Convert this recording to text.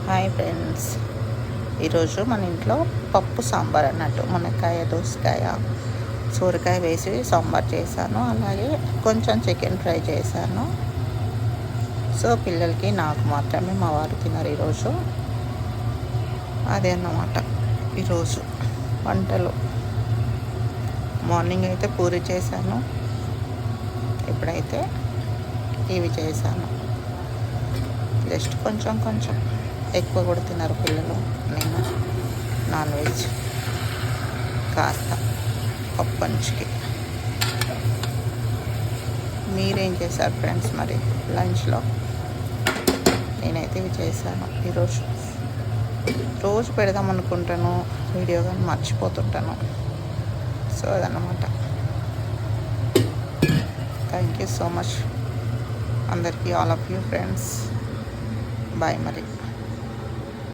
Hi friends, ఈరోజు మన ఇంట్లో పప్పు సాంబార్ అన్నట్టు మునక్కాయ, దోసకాయ, సొరకాయ వేసి సాంబార్ చేశాను. అలాగే కొంచెం చికెన్ ఫ్రై చేశాను. సో పిల్లలకి నాకు మాత్రమే, మా వారు తినరు ఈరోజు. అదే అన్నమాట ఈరోజు వంటలు. మార్నింగ్ అయితే పూరి చేశాను, ఇప్పుడైతే ఇవి చేశాను. జస్ట్ కొంచెం ఎక్కువ కూడా తినరు పిల్లలు. నేను నాన్ వెజ్ కాస్త పప్పంచుకి. మీరేం చేశారు ఫ్రెండ్స్ మరి లంచ్లో? నేనైతే ఇవి చేశాను ఈరోజు. రోజు పెడదాం అనుకుంటాను వీడియో, కానీ మర్చిపోతుంటాను. సో అదన్నమాట. థ్యాంక్ యూ సో మచ్ అందరికీ, all of you friends. Bye మరి.